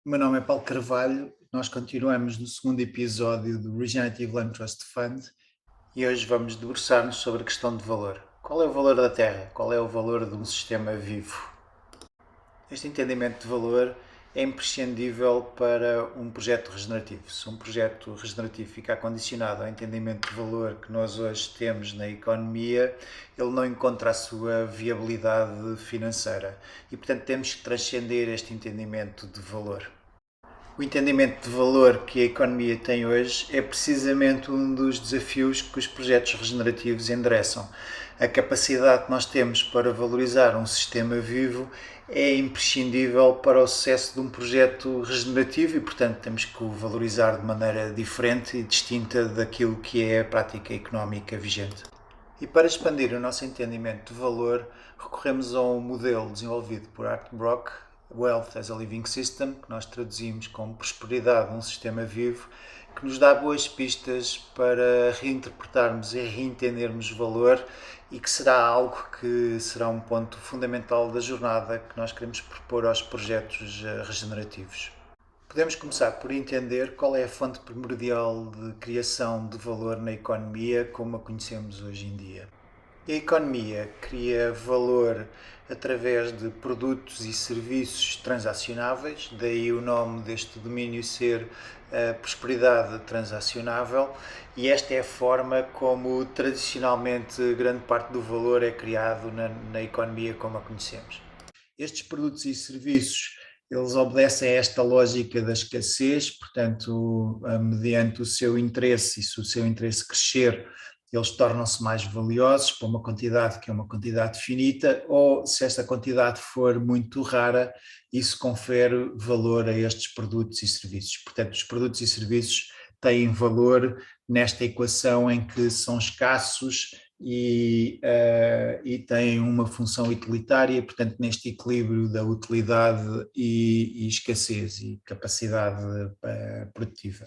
O meu nome é Paulo Carvalho, nós continuamos no segundo episódio do Regenerative Land Trust Fund e hoje vamos debruçar-nos sobre a questão de valor. Qual é o valor da Terra? Qual é o valor de um sistema vivo? Este entendimento de valor é imprescindível para um projeto regenerativo. Se um projeto regenerativo ficar condicionado ao entendimento de valor que nós hoje temos na economia, ele não encontra a sua viabilidade financeira e, portanto, temos que transcender este entendimento de valor. O entendimento de valor que a economia tem hoje é precisamente um dos desafios que os projetos regenerativos endereçam. A capacidade que nós temos para valorizar um sistema vivo é imprescindível para o sucesso de um projeto regenerativo e, portanto, temos que o valorizar de maneira diferente e distinta daquilo que é a prática económica vigente. E para expandir o nosso entendimento de valor, recorremos a um modelo desenvolvido por Art Brock, Wealth as a Living System, que nós traduzimos como prosperidade um sistema vivo, que nos dá boas pistas para reinterpretarmos e reentendermos valor e que será algo que será um ponto fundamental da jornada que nós queremos propor aos projetos regenerativos. Podemos começar por entender qual é a fonte primordial de criação de valor na economia como a conhecemos hoje em dia. A economia cria valor através de produtos e serviços transacionáveis, daí o nome deste domínio ser a prosperidade transacionável, e esta é a forma como tradicionalmente grande parte do valor é criado na economia como a conhecemos. Estes produtos e serviços eles obedecem a esta lógica da escassez, portanto, mediante o seu interesse, e se o seu interesse crescer, eles tornam-se mais valiosos para uma quantidade que é uma quantidade finita, ou se esta quantidade for muito rara, isso confere valor a estes produtos e serviços. Portanto, os produtos e serviços têm valor nesta equação em que são escassos e têm uma função utilitária, portanto, neste equilíbrio da utilidade e escassez e capacidade produtiva.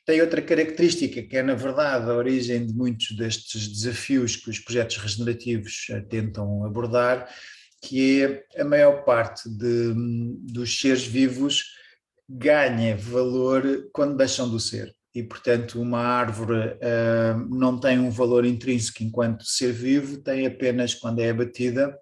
Tem outra característica que é, na verdade, a origem de muitos destes desafios que os projetos regenerativos tentam abordar, que é a maior parte dos seres vivos ganha valor quando deixam de ser. E, portanto, uma árvore não tem um valor intrínseco enquanto ser vivo, tem apenas quando é abatida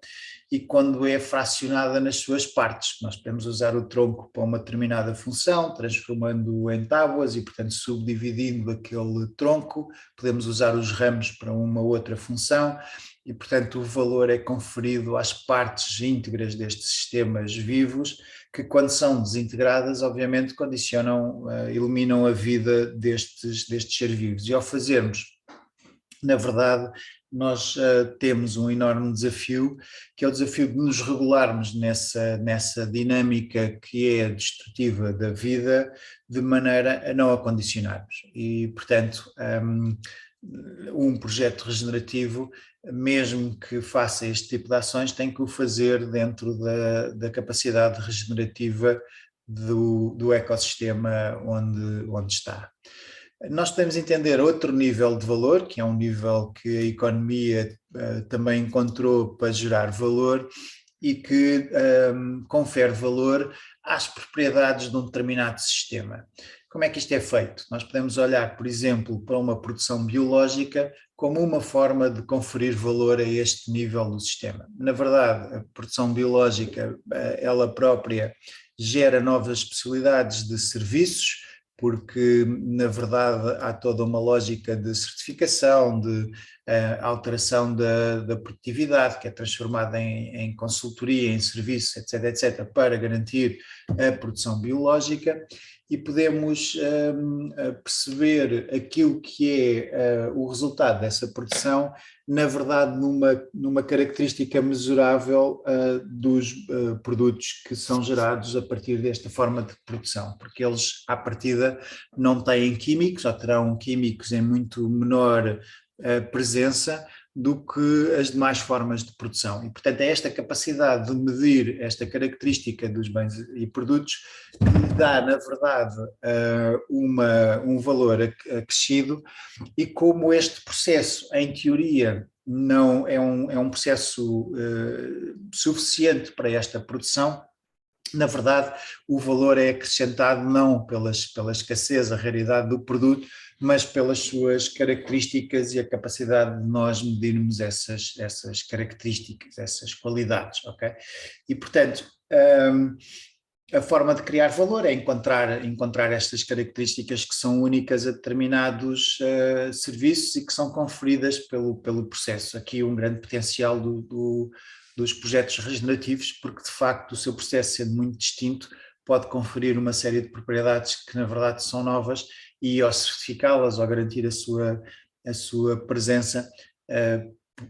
e quando é fracionada nas suas partes. Nós podemos usar o tronco para uma determinada função, transformando-o em tábuas e, portanto, subdividindo aquele tronco, podemos usar os ramos para uma outra função e, portanto, o valor é conferido às partes íntegras destes sistemas vivos, que quando são desintegradas, obviamente, condicionam, eliminam a vida destes seres vivos. E ao fazermos, na verdade, nós temos um enorme desafio, que é o desafio de nos regularmos nessa dinâmica que é destrutiva da vida, de maneira a não a condicionarmos. E, portanto, um projeto regenerativo, mesmo que faça este tipo de ações, tem que o fazer dentro da capacidade regenerativa do ecossistema onde está. Nós podemos entender outro nível de valor, que é um nível que a economia também encontrou para gerar valor e que confere valor às propriedades de um determinado sistema. Como é que isto é feito? Nós podemos olhar, por exemplo, para uma produção biológica como uma forma de conferir valor a este nível do sistema. Na verdade, a produção biológica, ela própria, gera novas possibilidades de serviços, porque, na verdade, há toda uma lógica de certificação, de alteração da produtividade, que é transformada em consultoria, em serviço, etc., etc., para garantir a produção biológica, e podemos perceber aquilo que é o resultado dessa produção, na verdade, numa característica mesurável dos produtos que são gerados a partir desta forma de produção, porque eles, à partida, não têm químicos, ou terão químicos em muito menor presença do que as demais formas de produção. E, portanto, é esta capacidade de medir esta característica dos bens e produtos que lhe dá, na verdade, um valor acrescido, e como este processo, em teoria, não é um processo suficiente para esta produção, na verdade, o valor é acrescentado não pela escassez, a raridade do produto, mas pelas suas características e a capacidade de nós medirmos essas características, essas qualidades, ok? E, portanto, a forma de criar valor é encontrar estas características que são únicas a determinados serviços e que são conferidas pelo processo. Aqui um grande potencial dos projetos regenerativos, porque de facto o seu processo, sendo muito distinto, pode conferir uma série de propriedades que na verdade são novas e ao certificá-las, ou garantir a sua presença,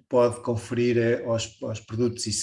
pode conferir aos produtos e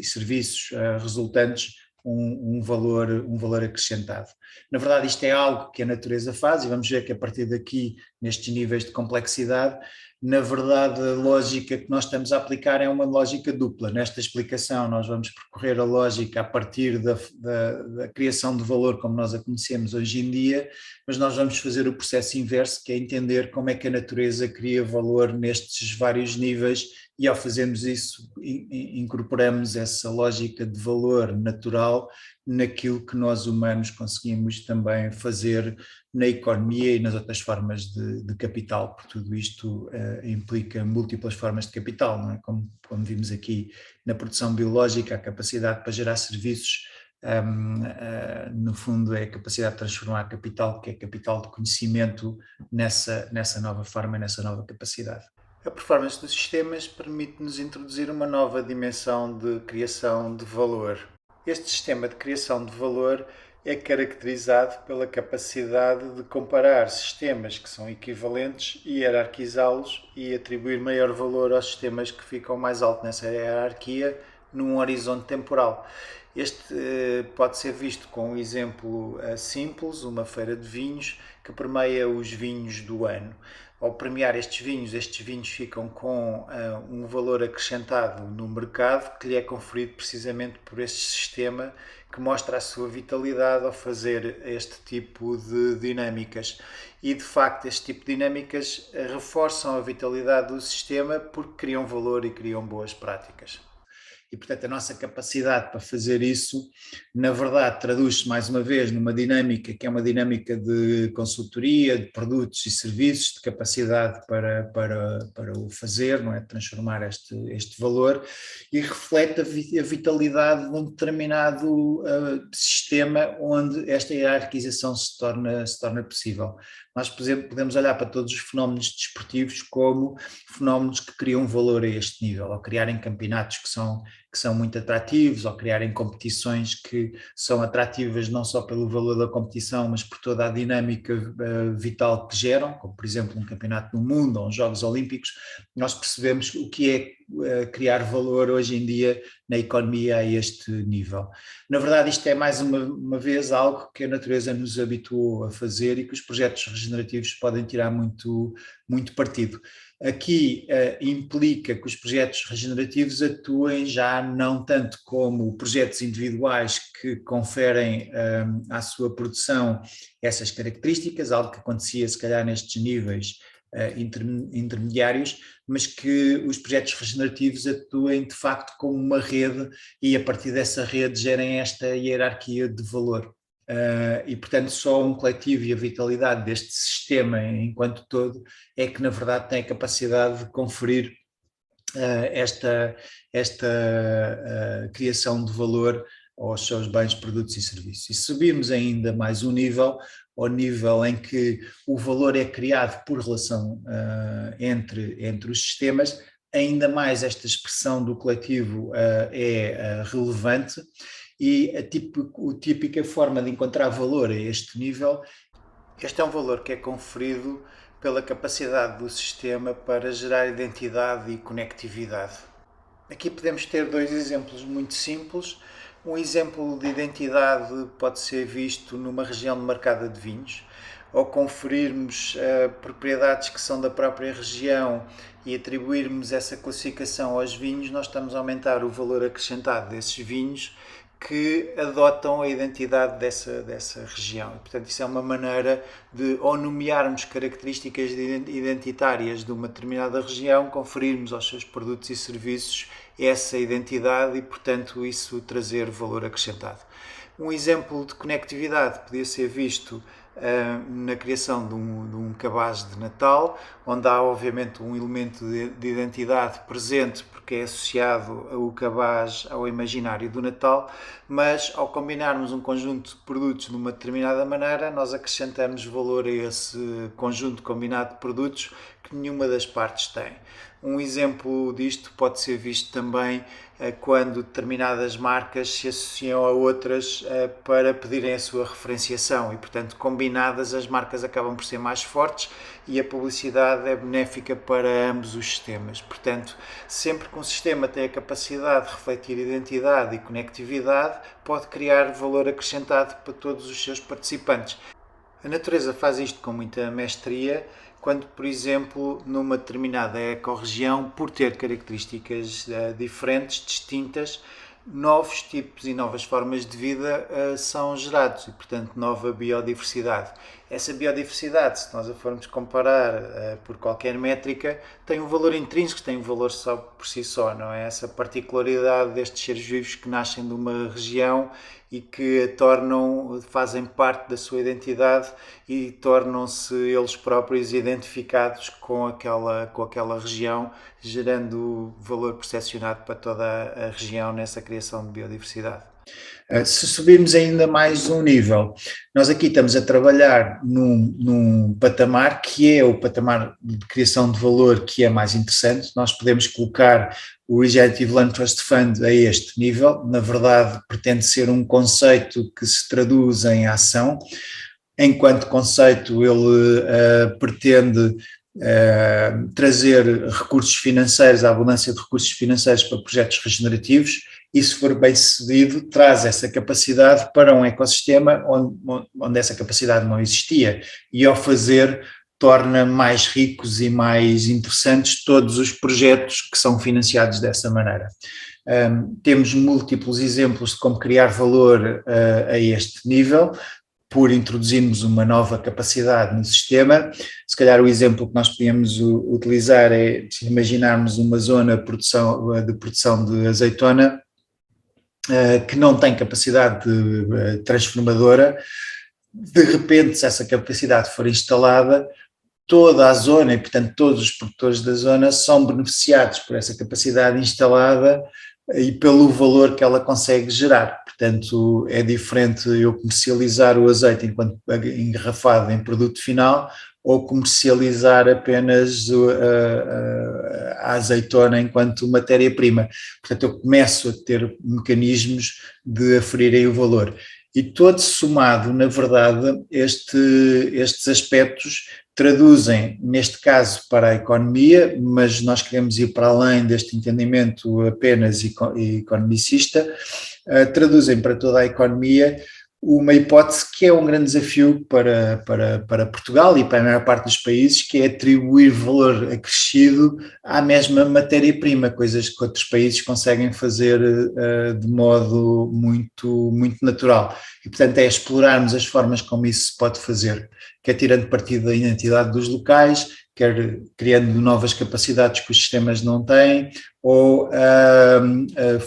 serviços resultantes um valor acrescentado. Na verdade, isto é algo que a natureza faz, e vamos ver que a partir daqui, nestes níveis de complexidade, na verdade, a lógica que nós estamos a aplicar é uma lógica dupla. Nesta explicação, nós vamos percorrer a lógica a partir da criação de valor como nós a conhecemos hoje em dia, mas nós vamos fazer o processo inverso, que é entender como é que a natureza cria valor nestes vários níveis, e ao fazermos isso, incorporamos essa lógica de valor natural naquilo que nós humanos conseguimos também fazer na economia e nas outras formas de capital, porque tudo isto implica múltiplas formas de capital, não é? Como vimos aqui na produção biológica, a capacidade para gerar serviços, no fundo é a capacidade de transformar capital, que é capital de conhecimento, nessa nova forma, nessa nova capacidade. A performance dos sistemas permite-nos introduzir uma nova dimensão de criação de valor. Este sistema de criação de valor é caracterizado pela capacidade de comparar sistemas que são equivalentes e hierarquizá-los e atribuir maior valor aos sistemas que ficam mais alto nessa hierarquia num horizonte temporal. Este pode ser visto com um exemplo simples, uma feira de vinhos que permeia os vinhos do ano. Ao premiar estes vinhos ficam com um valor acrescentado no mercado que lhe é conferido precisamente por este sistema, que mostra a sua vitalidade ao fazer este tipo de dinâmicas. E de facto este tipo de dinâmicas reforçam a vitalidade do sistema porque criam valor e criam boas práticas. E, portanto, a nossa capacidade para fazer isso, na verdade, traduz-se mais uma vez numa dinâmica que é uma dinâmica de consultoria, de produtos e serviços, de capacidade para o fazer, não é? Transformar este valor, e reflete a vitalidade de um determinado sistema onde esta hierarquização se torna possível. Nós, por exemplo, podemos olhar para todos os fenómenos desportivos como fenómenos que criam valor a este nível, ou criarem campeonatos que são muito atrativos, ou criarem competições que são atrativas não só pelo valor da competição, mas por toda a dinâmica vital que geram, como por exemplo um campeonato do mundo ou uns Jogos Olímpicos. Nós percebemos o que é criar valor hoje em dia na economia a este nível. Na verdade, isto é mais uma vez algo que a natureza nos habituou a fazer e que os projetos regenerativos podem tirar muito, muito partido. Aqui implica que os projetos regenerativos atuem já não tanto como projetos individuais que conferem à sua produção essas características, algo que acontecia se calhar nestes níveis intermediários, mas que os projetos regenerativos atuem de facto como uma rede e a partir dessa rede gerem esta hierarquia de valor. E portanto só um coletivo e a vitalidade deste sistema enquanto todo é que na verdade tem a capacidade de conferir esta criação de valor aos seus bens, produtos e serviços. E subirmos ainda mais um nível, ao nível em que o valor é criado por relação entre os sistemas, ainda mais esta expressão do coletivo é relevante. E a típica forma de encontrar valor a este nível, este é um valor que é conferido pela capacidade do sistema para gerar identidade e conectividade. Aqui podemos ter dois exemplos muito simples. Um exemplo de identidade pode ser visto numa região demarcada de vinhos. Ao conferirmos propriedades que são da própria região e atribuirmos essa classificação aos vinhos, nós estamos a aumentar o valor acrescentado desses vinhos que adotam a identidade dessa região. E, portanto, isso é uma maneira de, ao nomearmos características identitárias de uma determinada região, conferirmos aos seus produtos e serviços essa identidade e, portanto, isso trazer valor acrescentado. Um exemplo de conectividade podia ser visto na criação de um cabaz de Natal, onde há obviamente um elemento de identidade presente porque é associado o cabaz ao imaginário do Natal, mas ao combinarmos um conjunto de produtos de uma determinada maneira, nós acrescentamos valor a esse conjunto combinado de produtos que nenhuma das partes tem. Um exemplo disto pode ser visto também quando determinadas marcas se associam a outras para pedirem a sua referenciação e, portanto, combinadas as marcas acabam por ser mais fortes e a publicidade é benéfica para ambos os sistemas. Portanto, sempre que um sistema tem a capacidade de refletir identidade e conectividade, pode criar valor acrescentado para todos os seus participantes. A natureza faz isto com muita mestria quando, por exemplo, numa determinada ecorregião, por ter características diferentes, distintas, novos tipos e novas formas de vida são gerados e, portanto, nova biodiversidade. Essa biodiversidade, se nós a formos comparar por qualquer métrica, tem um valor intrínseco, tem um valor só por si só, não é? Essa particularidade destes seres vivos que nascem de uma região e que a tornam, fazem parte da sua identidade e tornam-se eles próprios identificados com aquela região, gerando valor percepcionado para toda a região nessa criação de biodiversidade. Se subirmos ainda mais um nível, nós aqui estamos a trabalhar num patamar que é o patamar de criação de valor que é mais interessante. Nós podemos colocar o Regenerative Land Trust Fund a este nível. Na verdade, pretende ser um conceito que se traduz em ação. Enquanto conceito, ele pretende trazer recursos financeiros, a abundância de recursos financeiros para projetos regenerativos e, se for bem sucedido, traz essa capacidade para um ecossistema onde essa capacidade não existia e, ao fazer, torna mais ricos e mais interessantes todos os projetos que são financiados dessa maneira. Temos múltiplos exemplos de como criar valor a este nível, por introduzirmos uma nova capacidade no sistema. Se calhar o exemplo que nós podíamos utilizar é imaginarmos uma zona de produção de azeitona que não tem capacidade transformadora. De repente, se essa capacidade for instalada, toda a zona e, portanto, todos os produtores da zona são beneficiados por essa capacidade instalada e pelo valor que ela consegue gerar. Portanto, é diferente eu comercializar o azeite enquanto engarrafado em produto final ou comercializar apenas a azeitona enquanto matéria-prima. Portanto, eu começo a ter mecanismos de aferirem o valor. E todo somado, na verdade, estes aspectos traduzem, neste caso, para a economia, mas nós queremos ir para além deste entendimento apenas economicista, traduzem para toda a economia uma hipótese que é um grande desafio para Portugal e para a maior parte dos países, que é atribuir valor acrescido à mesma matéria-prima, coisas que outros países conseguem fazer de modo muito, muito natural. E, portanto, é explorarmos as formas como isso se pode fazer, quer tirando partido da identidade dos locais, quer criando novas capacidades que os sistemas não têm, ou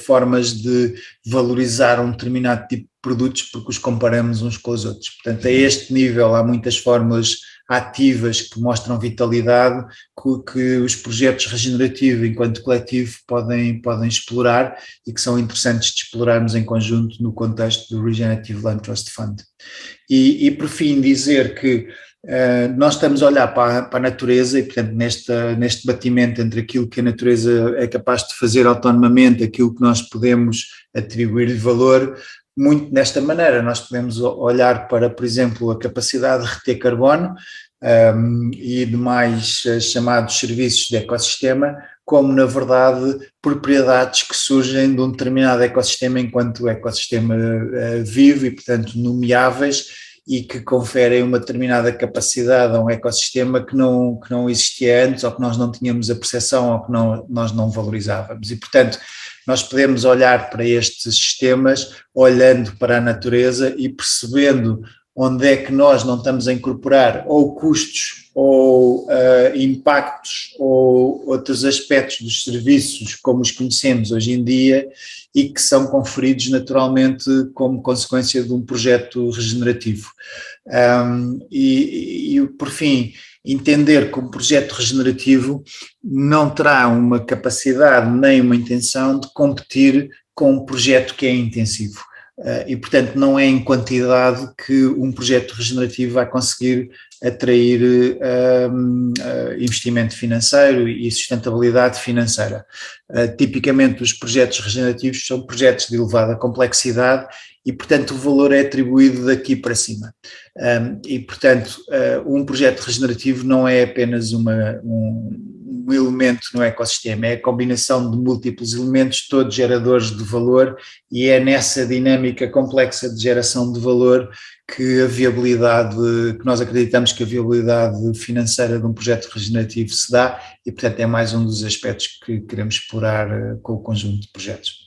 formas de valorizar um determinado tipo de produtos porque os comparamos uns com os outros. Portanto, a este nível há muitas fórmulas ativas que mostram vitalidade que os projetos regenerativos enquanto coletivo podem explorar e que são interessantes de explorarmos em conjunto no contexto do Regenerative Land Trust Fund. E por fim dizer que nós estamos a olhar para a natureza e, portanto, neste batimento entre aquilo que a natureza é capaz de fazer autonomamente, aquilo que nós podemos atribuir-lhe valor, muito nesta maneira nós podemos olhar para, por exemplo, a capacidade de reter carbono e demais chamados serviços de ecossistema, como, na verdade, propriedades que surgem de um determinado ecossistema enquanto o ecossistema vive e, portanto, nomeáveis, e que conferem uma determinada capacidade a um ecossistema que não existia antes, ou que nós não tínhamos a percepção, ou que nós não valorizávamos. E, portanto, nós podemos olhar para estes sistemas olhando para a natureza e percebendo onde é que nós não estamos a incorporar ou custos ou impactos ou outros aspectos dos serviços como os conhecemos hoje em dia e que são conferidos naturalmente como consequência de um projeto regenerativo. Por fim, entender que um projeto regenerativo não terá uma capacidade nem uma intenção de competir com um projeto que é intensivo. E, portanto, não é em quantidade que um projeto regenerativo vai conseguir atrair investimento financeiro e sustentabilidade financeira. Tipicamente, os projetos regenerativos são projetos de elevada complexidade e, portanto, o valor é atribuído daqui para cima. Portanto, um projeto regenerativo não é apenas um elemento no ecossistema, é a combinação de múltiplos elementos, todos geradores de valor, e é nessa dinâmica complexa de geração de valor que a viabilidade, que nós acreditamos que a viabilidade financeira de um projeto regenerativo se dá, e portanto é mais um dos aspectos que queremos explorar com o conjunto de projetos.